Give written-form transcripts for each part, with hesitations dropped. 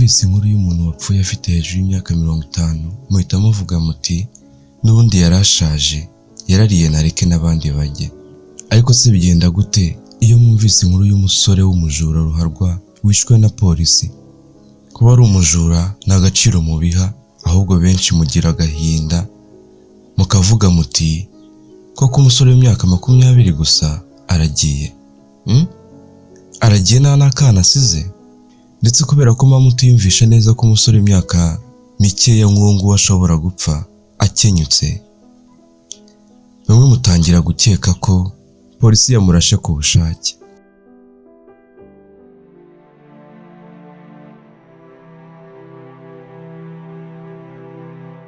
mwumvise inkuru y'umuntu wapfuye afite hejuru y'imyaka 50 muhita muvuga muti n'ubundi yarashaje yarariye nareke n'abandi bajye. Ariko se bigenda gute iyo mwumvise inkuru y'umusore w'umujura ruharwa wishwe na polisi? Kuba ari umujura nta gaciro mubiha, ahubwo benshi mugira agahinda mukavuga muti koko umusore w'imyaka 20 gusa aragiye. Aragiye nta n'akana asize. Ndetse kubera ko mutiyumvisha neza ko umusore w'imyaka mikeya nk'uwo ashobora gupfa akenyutse, bamwe mutangira gukeka ko polisi yamurashe ku bushake.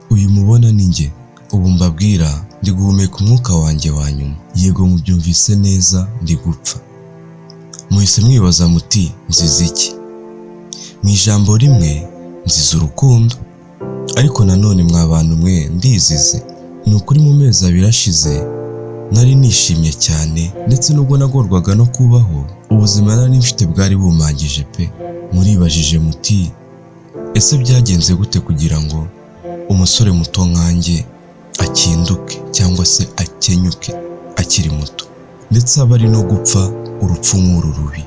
Uyu mubona ni njye, ubu mbabwira ndi guhumeka umwuka wanjye wa nyuma. Yego mubyumvise neza, ndi gupfa. Muhise mwibaza muti nzize iki? Mu ijambo rimwe nzize urukundo, ariko nanone mwabantu mwe ndizize. Ni ukuri mu mezi 2 ashize nari nishimye cyane, ndetse nubwo nagorwaga no kubaho, ubuzima nari mfite bwari bumangije pe. Muribajije muti ese byagenze gute kugira ngo umusore muto nkanjye akinduke cyangwa se akenyuke akiri muto, ndetse aba ari no gupfa urupfu nk'uru rubi?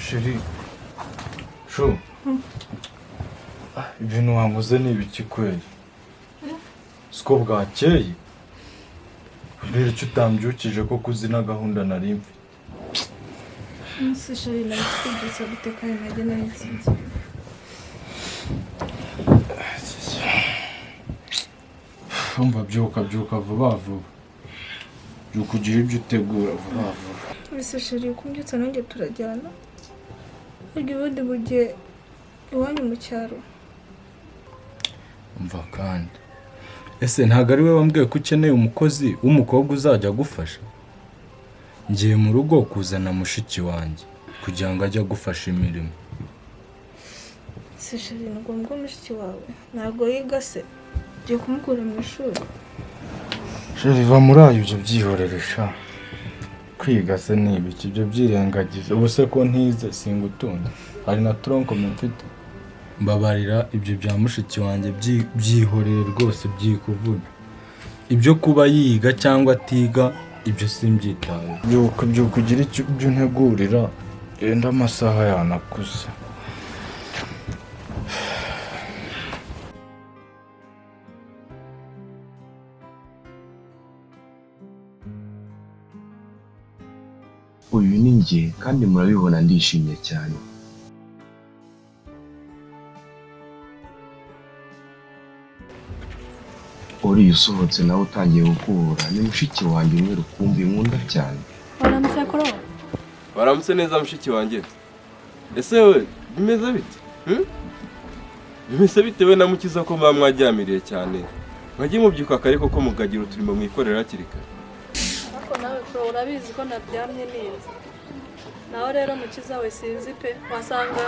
Sheri sho ibintu wanguze ni ibiki kweli? Siko bwakeye rero icyo utambyukije ko kuzina gahunda nari mfite. Sheri nakwigisa guteka image n'insinzi. Umva byuka vuba vuba. Byuka ugire ibyo utegura vuba vuba. Ese Sheri kumbyutsa nanjye turajyana? Ubwo ubundi bugiye iwanyu mu cyaro. Umva kandi ese ntago ari we wambwiye ko ukeneye umukozi w'umukobwa uzajya gufasha? Ngiye mu rugo kuzana mushiki wanjye kugira ngo ajye gufasha imirimo. Ese Sheri ngombwa mushiki wawe ntago yiga se? Ugiye kumukura mu ishuri? Sheri va muri ayo byo byihoreresha. Kwiga se ni ibiki byo byirengagiza? Ubuse ko ntize singutunga, hari na tronko mfite. Mbabarira ibyo bya mushiki wanjye byihorere rwose byikuvuga. Ibyo kuba yiga cyangwa atiga ibyo simbyitaho. Byuka ugira icyo ntegurira, enda amasaha yanakuze. Uyu ni njye kandi murabibona ndishimye cyane. Uri usohotse nawe utangiye gukura, ni mushiki wanjye umwe rukumbi nkunda cyane. Waramutse koro? Waramutse neza mushiki wanjye. Ese we bimeze bite? Bimeze bite we namukiza ko mwajyamiriye cyane? Mwagiye mubyuka kare koko mugagira uturimo mwikorera hakiri kare. Ariko nawe koro urabizi ko nabyamye neza. Nawe rero mukiza we sinzi pe, wasanga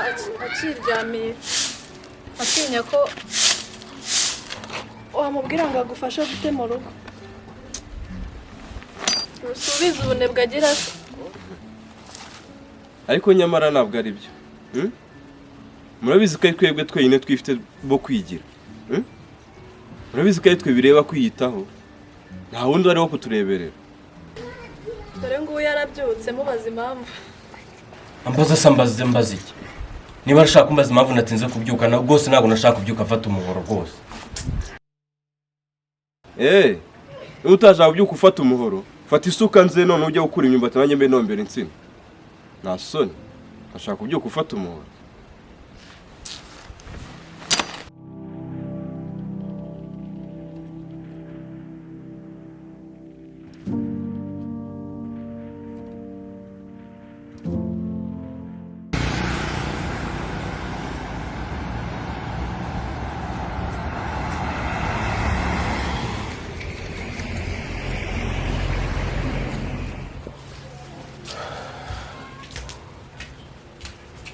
akiryamiye atinya ko wamubwira ngo agufashe gute mu rugo. Usubiza ubunebwe agira se. Ariko nyamara ntabwo ari byo. Murabizi ko twebwe twenyine twifite bo kwigira. Murabizi ko twe bireba kwiyitaho. Nta wundi ari wo kutureberera. Dore ngo yarabyutse mubaza impamvu. Ambaza sambaze mbaza iki? Niba nashaka kumbaza impamvu natinze kubyuka na rwose ntabwo nashaka kubyuka afata umuhoro rwose. Utashaka kubyuka ufata umuhoro, fata isuka nze none ujye gukura imyumbati nanjye mbe nombera insina. Nta soni. Ashaka kubyuka ufata umuhoro.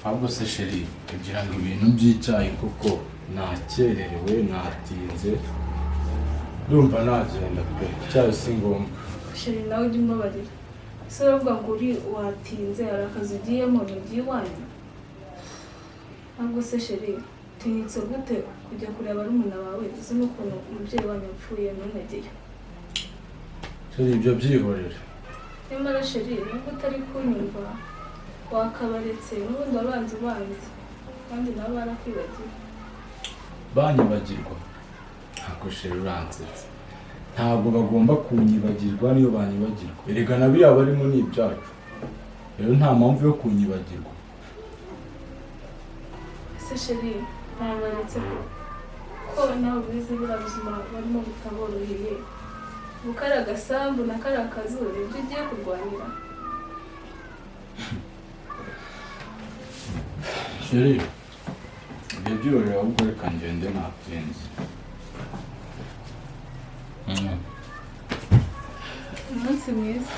ahubwo se sheri kugira ngo ibintu by'icyayi kuko nakererewe natinze ndumva nagenda pe icyayi si ngombwa. Sheri nawe ujya umbabarira se uravuga ngo uri watinze hari akazi ugiyemo ntugiye iwanyu ahubwo se sheri tinyitse gute kujya kureba barumuna bawe uzi n'ukuntu umubyeyi wanyu yapfuye ntunageyo. Sheri ibyo byihorera. Nyamara sheri nubwo utari kunyumva wakabaretse n'ubundi wabanza ubanza kandi nabo barakwibagiwe. Banyibagirwa ntabwo sheri uransetse ntabwo bagomba kunyibagirwa niyo banyibagirwa erega na biriya barimo ni ibyacu rero nta mpamvu yo kunyibagirwa. Ese sheri ntabaretse ko nawe ubizi buriya buzima barimo butaboroheye bukari agasambu na kari akazuru ibyo ugiye kurwanira. Sheri ibyo byihorera ahubwo reka ngende natinze. Umunsi mwiza.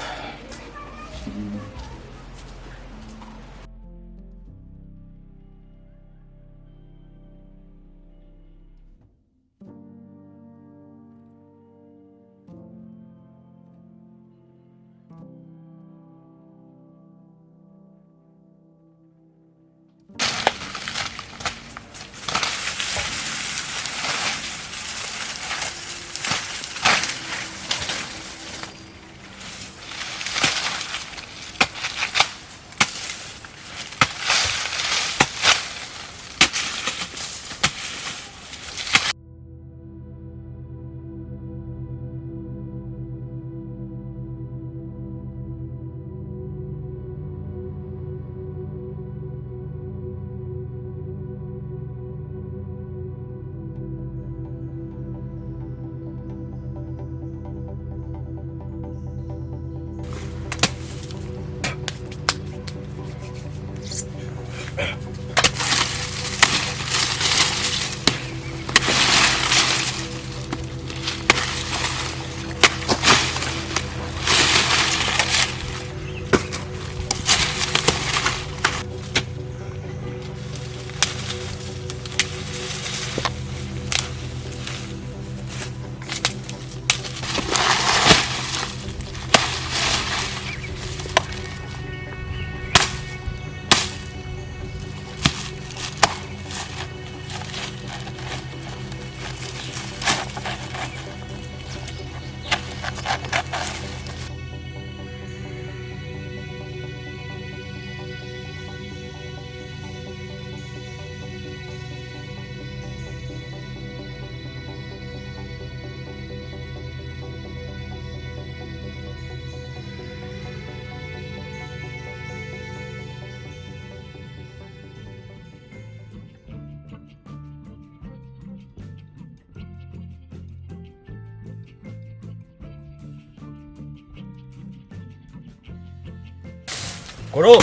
Koro,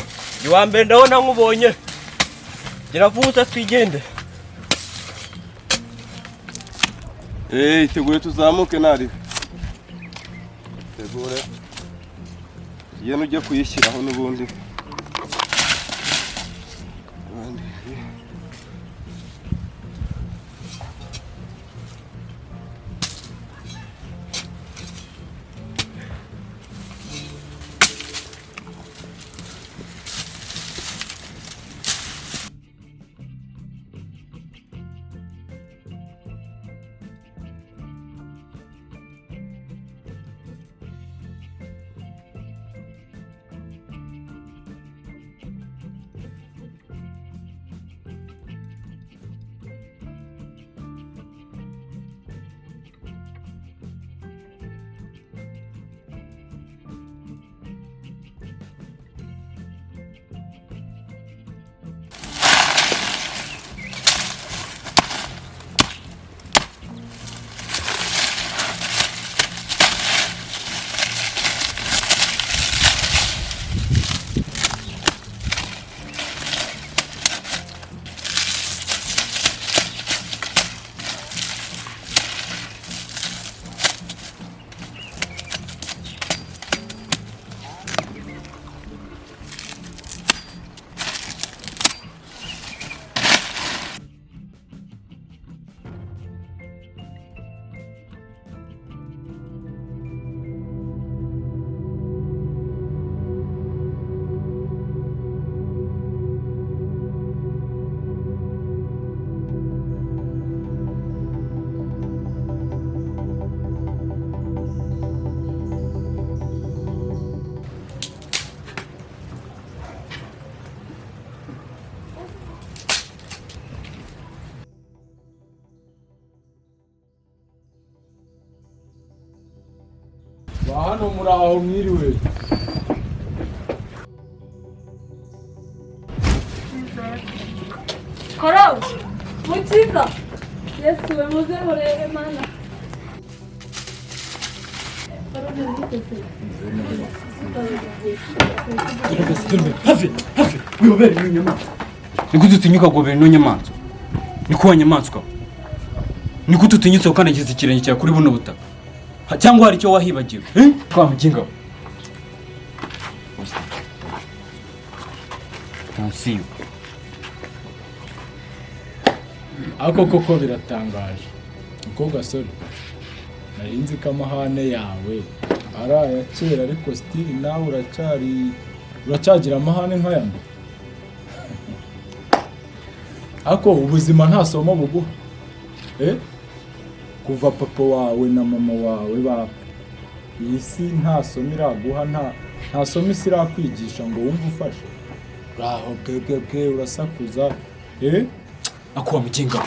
iwambere ndabona nkubonye. Gira vuta twigende. Tegure tuzamuke nari. Tegure. Yeno ujya kuyishyiraho n'ubundi. hano muraho mwiriwe. Claude, mukiza. Yesu we muze murebe mana. Hafi wibere n'inyamaswa. Nikuti utinyuka gobera ino nyamaswa. Nikuwa nyamaswa. Nikuti utinyutse ukandagiza ikirenge cyawe kuri buno butaka. Cyangwa hari icyo wahibagiwe? Kwa muginga. Tansiyo. Ako koko biratangaje. Uko gasore. Narinzi ko amahane yawe ari aya kera ariko still nawe uracyagira amahane nk'aya mbere. Ako ubuzima nta somo buguha. Kuva papa wawe na mama wawe bapfa. Iyi si nta somo iraguha, nta somo isi irakwigisha ngo wumve ufashe. Uraho bwe urasakuza. Ako muginga.